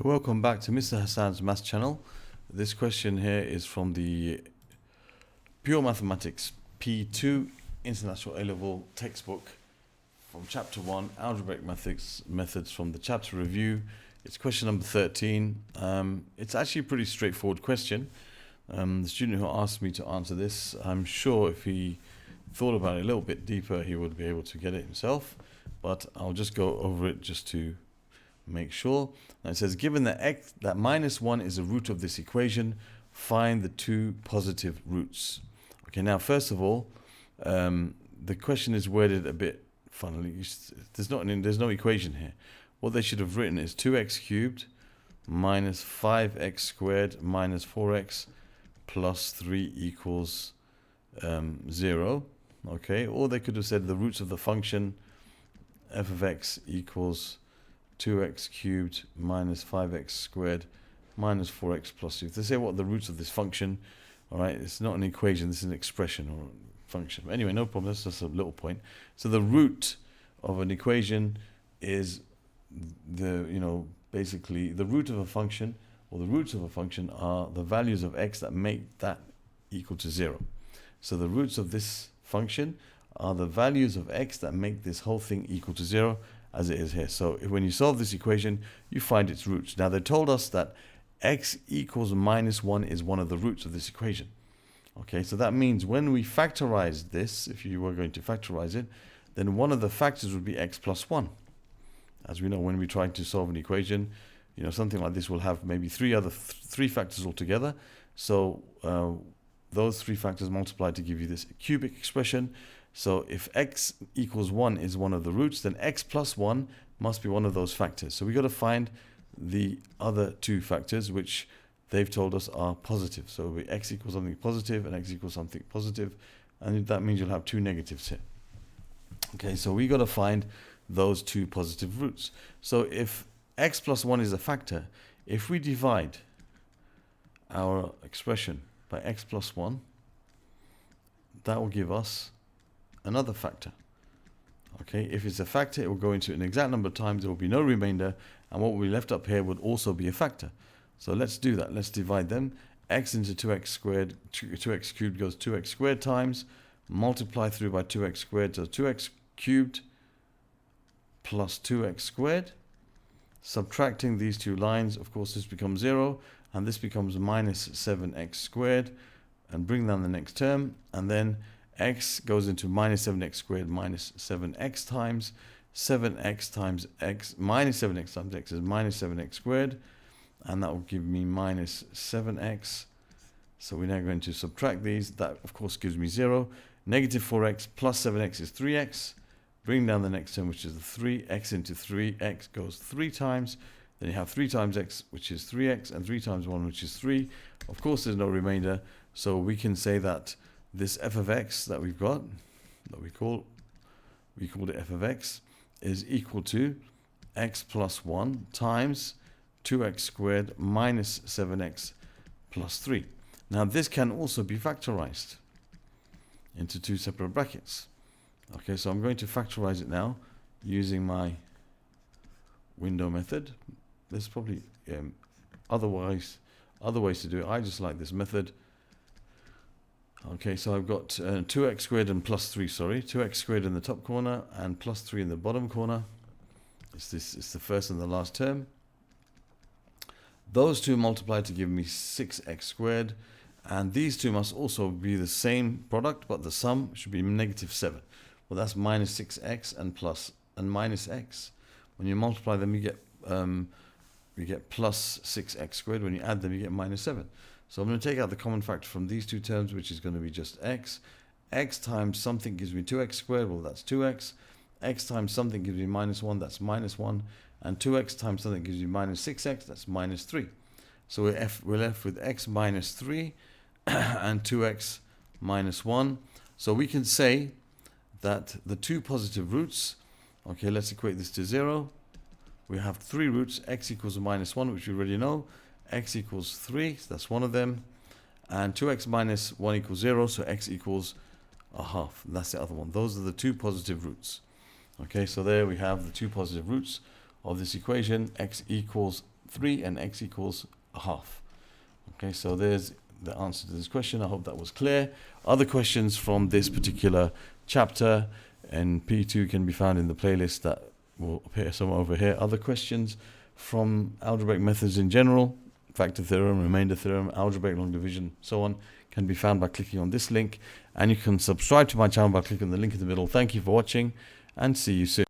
Okay, welcome back to Mr. Hassan's Maths channel. This question here is from the Pure Mathematics P2 International A-Level textbook from Chapter 1, Algebraic Methods from the chapter review. It's question number 13. It's actually a pretty straightforward question. The student who asked me to answer this, I'm sure if he thought about it a little bit deeper, he would be able to get it himself. But I'll just go over it just to make sure. Now it says, given that minus 1 is the root of this equation, find the two positive roots. Okay, now first of all, the question is worded a bit funnily. There's no equation here. What they should have written is 2x cubed minus 5x squared minus 4x plus 3 equals 0. Okay, or they could have said the roots of the function f of x equals 2x cubed minus 5x squared minus 4x plus 2. If they say what the roots of this function, all right, it's not an equation, this is an expression or function. But anyway, no problem, that's just a little point. So the root of an equation is basically the root of a function, or the roots of a function are the values of x that make that equal to 0. So the roots of this function are the values of x that make this whole thing equal to 0, as it is here. So when you solve this equation, you find its roots. Now they told us that x equals minus 1 is one of the roots of this equation. Okay, so that means when we factorize this, if you were going to factorize it, then one of the factors would be x plus 1. As we know, when we're trying to solve an equation, something like this will have maybe three factors altogether. So those three factors multiply to give you this cubic expression. So if x equals 1 is one of the roots, then x plus 1 must be one of those factors. So we've got to find the other two factors, which they've told us are positive. So it'll be x equals something positive and x equals something positive, and that means you'll have two negatives here. Okay, so we've got to find those two positive roots. So if x plus 1 is a factor, if we divide our expression by x plus 1, that will give us another factor. Okay, if it's a factor, it will go into an exact number of times, there will be no remainder, and what we left up here would also be a factor. So let's do that. Let's divide them. X into 2x squared, 2x cubed goes 2x squared times, multiply through by 2x squared, so 2x cubed plus 2x squared. Subtracting these two lines, of course this becomes 0, and this becomes minus 7x squared, and bring down the next term, and then x goes into minus 7x squared minus 7x times 7x times x minus 7x times x is minus 7x squared, and that will give me minus 7x. So we're now going to subtract these. That of course gives me 0. Negative 4x plus 7x is 3x. Bring down the next term, which is the 3x into 3x goes 3 times. Then you have 3 times x, which is 3x, and 3 times 1, which is 3. Of course there's no remainder, so we can say that this f of x that we've got, that we called it f of x, is equal to x plus 1 times 2x squared minus 7x plus 3. Now this can also be factorized into two separate brackets. Okay, so I'm going to factorize it now using my window method. There's probably other ways to do it. I just like this method. Okay, so I've got 2x squared and plus 3, 2x squared in the top corner and plus 3 in the bottom corner. It's the first and the last term. Those two multiply to give me 6x squared, and these two must also be the same product, but the sum should be negative 7. Well, that's minus 6x and minus x. When you multiply them, you get plus 6x squared. When you add them, you get minus 7. So I'm going to take out the common factor from these two terms, which is going to be just x. X times something gives me 2x squared, well that's 2x. X times something gives me minus 1, that's minus 1. And 2x times something gives me minus 6x, that's minus 3. So we're left with x minus 3 and 2x minus 1. So we can say that the two positive roots, okay, let's equate this to 0. We have three roots, x equals minus 1, which we already know. X equals 3, so that's one of them, and 2x minus 1 equals 0, so x equals a half, and that's the other one. Those are the two positive roots. Okay, so there we have the two positive roots of this equation. X equals 3 and x equals a half. Okay, so there's the answer to this question. I hope that was clear. Other questions from this particular chapter and P2 can be found in the playlist that will appear somewhere over here. Other questions from algebraic methods in general, factor theorem, remainder theorem, algebraic long division, so on, can be found by clicking on this link. And you can subscribe to my channel by clicking on the link in the middle. Thank you for watching and see you soon.